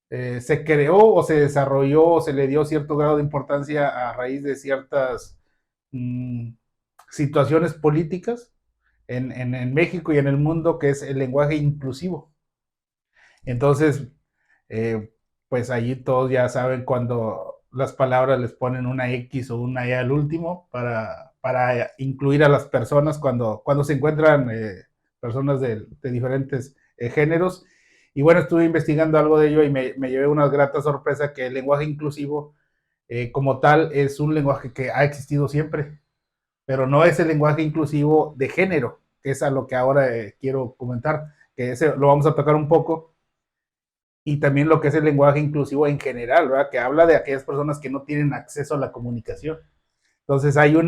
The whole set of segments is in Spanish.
se creó o se desarrolló o se le dio cierto grado de importancia a raíz de ciertas mm, situaciones políticas en México y en el mundo, que es el lenguaje inclusivo. Entonces, eh, pues allí todos ya saben cuando las palabras les ponen una X o una Y al último para incluir a las personas cuando se encuentran personas de diferentes géneros. Y bueno, estuve investigando algo de ello y me llevé una grata sorpresa que el lenguaje inclusivo como tal es un lenguaje que ha existido siempre, pero no es el lenguaje inclusivo de género, que es a lo que ahora quiero comentar, que ese lo vamos a tocar un poco, y también lo que es el lenguaje inclusivo en general, ¿verdad? Que habla de aquellas personas que no tienen acceso a la comunicación. Entonces hay un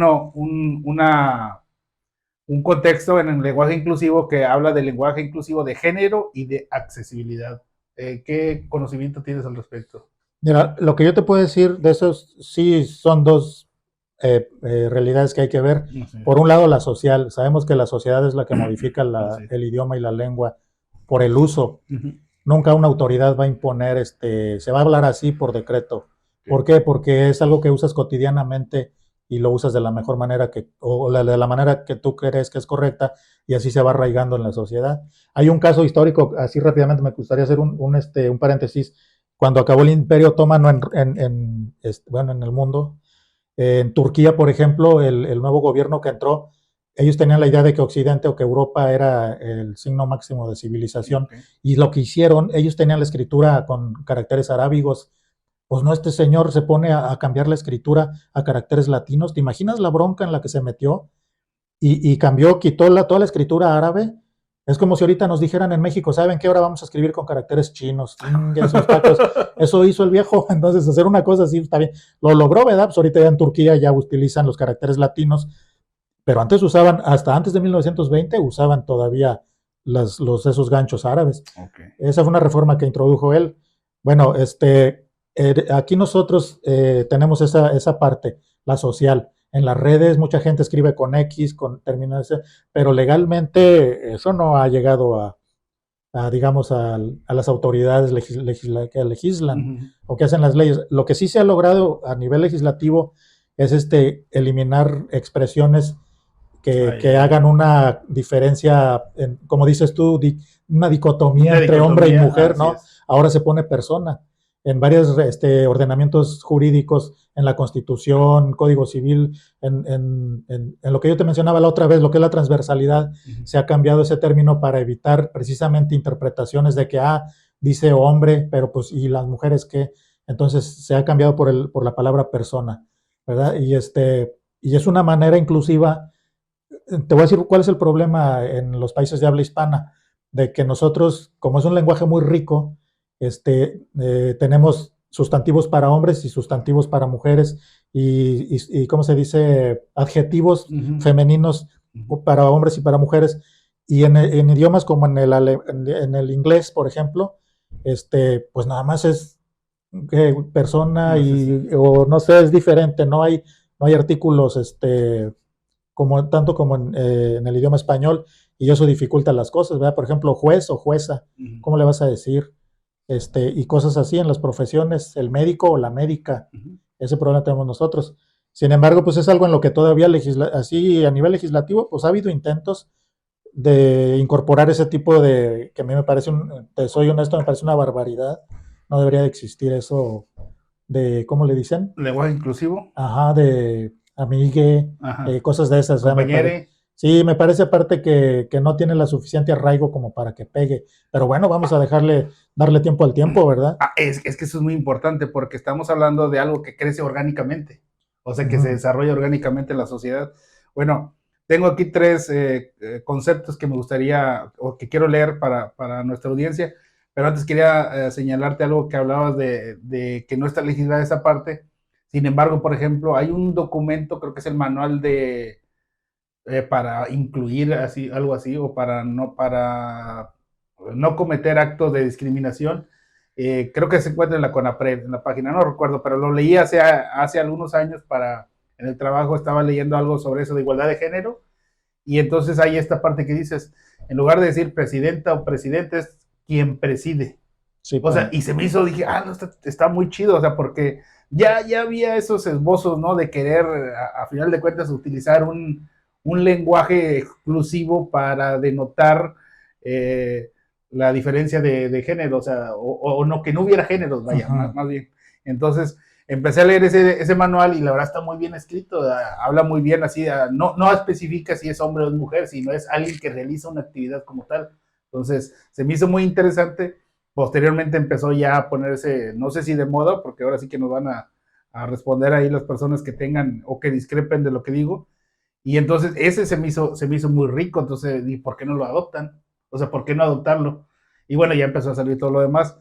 contexto en el lenguaje inclusivo que habla del lenguaje inclusivo de género y de accesibilidad. ¿Qué conocimiento tienes al respecto? Mira, lo que yo te puedo decir de esos, sí son dos realidades que hay que ver. No sé. Por un lado, la social. Sabemos que la sociedad es la que modifica No sé. el idioma y la lengua por el uso. Uh -huh. Nunca una autoridad va a imponer, se va a hablar así por decreto. Okay. ¿Por qué? Porque es algo que usas cotidianamente y lo usas de la mejor manera de la manera que tú crees que es correcta, y así se va arraigando en la sociedad. Hay un caso histórico, así rápidamente me gustaría hacer un paréntesis. Cuando acabó el Imperio Otomano bueno, en el mundo, en Turquía, por ejemplo, el nuevo gobierno que entró, ellos tenían la idea de que Occidente o que Europa era el signo máximo de civilización, Okay. y lo que hicieron, ellos tenían la escritura con caracteres arábigos. Pues no, este señor se pone a cambiar la escritura a caracteres latinos. ¿Te imaginas la bronca en la que se metió? Y cambió, quitó toda la escritura árabe. Es como si ahorita nos dijeran en México, ¿saben qué? Ahora vamos a escribir con caracteres chinos. Esos tacos. Eso hizo el viejo. Entonces, hacer una cosa así está bien. Lo logró, ¿verdad? Pues ahorita ya en Turquía ya utilizan los caracteres latinos, pero antes usaban, hasta antes de 1920, usaban todavía esos ganchos árabes. Okay. Esa fue una reforma que introdujo él. Bueno, aquí nosotros tenemos esa parte, la social. En las redes mucha gente escribe con X, con términos, pero legalmente eso no ha llegado digamos, a las autoridades que Uh legislan -huh. o que hacen las leyes. Lo que sí se ha logrado a nivel legislativo es eliminar expresiones Ah, que ya. hagan una diferencia, como dices tú, una dicotomía Una entre hombre y dicotomía, mujer, así ¿no? es. Ahora se pone persona. En varios ordenamientos jurídicos, en la Constitución, Código Civil, en lo que yo te mencionaba la otra vez, lo que es la transversalidad, Uh -huh. se ha cambiado ese término para evitar precisamente interpretaciones de que, dice hombre, pero pues, ¿y las mujeres qué? Entonces se ha cambiado por la palabra persona, ¿verdad? Y es una manera inclusiva. Te voy a decir cuál es el problema en los países de habla hispana, de que nosotros, como es un lenguaje muy rico, tenemos sustantivos para hombres y sustantivos para mujeres, y ¿cómo se dice? Adjetivos Uh -huh. femeninos Uh -huh. para hombres y para mujeres. Y en idiomas como en el inglés, por ejemplo, pues nada más es persona, No sé si. o no sé, es diferente, no hay artículos, tanto como en el idioma español, y eso dificulta las cosas, ¿verdad? Por ejemplo, juez o jueza, Uh -huh. ¿cómo le vas a decir? Y cosas así en las profesiones, el médico o la médica, Uh -huh. ese problema tenemos nosotros. Sin embargo, pues es algo en lo que todavía así a nivel legislativo, pues ha habido intentos de incorporar ese tipo que a mí me parece, te soy honesto, me parece una barbaridad. No debería de existir eso ¿cómo le dicen? Lenguaje inclusivo. Ajá, de amigue, Ajá. cosas de esas, ¿verdad? Compañere. Sí, me parece aparte que no tiene la suficiente arraigo como para que pegue. Pero bueno, vamos a darle tiempo al tiempo, ¿verdad? Ah, es que eso es muy importante porque estamos hablando de algo que crece orgánicamente, o sea, que se Ujú. desarrolla orgánicamente en la sociedad. Bueno, tengo aquí tres conceptos que me gustaría o que quiero leer para nuestra audiencia, pero antes quería señalarte algo que hablabas de que no está legislada esa parte. Sin embargo, por ejemplo, hay un documento, creo que es el manual para incluir así, algo así, o para no cometer actos de discriminación. Creo que se encuentra en la CONAPRED, en la página, no recuerdo, pero lo leí hace algunos años en el trabajo estaba leyendo algo sobre eso de igualdad de género, y entonces hay esta parte que dices, en lugar de decir presidenta o presidente, es quien preside. Sí, O sea, y se me hizo, dije, no, está muy chido, o sea, porque ya había esos esbozos, ¿no? De querer, a final de cuentas, utilizar un lenguaje exclusivo para denotar la diferencia de género, o sea, o no, que no hubiera géneros, vaya, más bien. Entonces, empecé a leer ese manual y la verdad está muy bien escrito, habla muy bien así, no especifica si es hombre o es mujer, sino es alguien que realiza una actividad como tal. Entonces, se me hizo muy interesante. Posteriormente empezó ya a ponerse, no sé si de moda, porque ahora sí que nos van a responder ahí las personas que tengan o que discrepen de lo que digo. Y entonces ese se me hizo muy rico, entonces, ¿y por qué no lo adoptan? O sea, ¿por qué no adoptarlo? Y bueno, ya empezó a salir todo lo demás.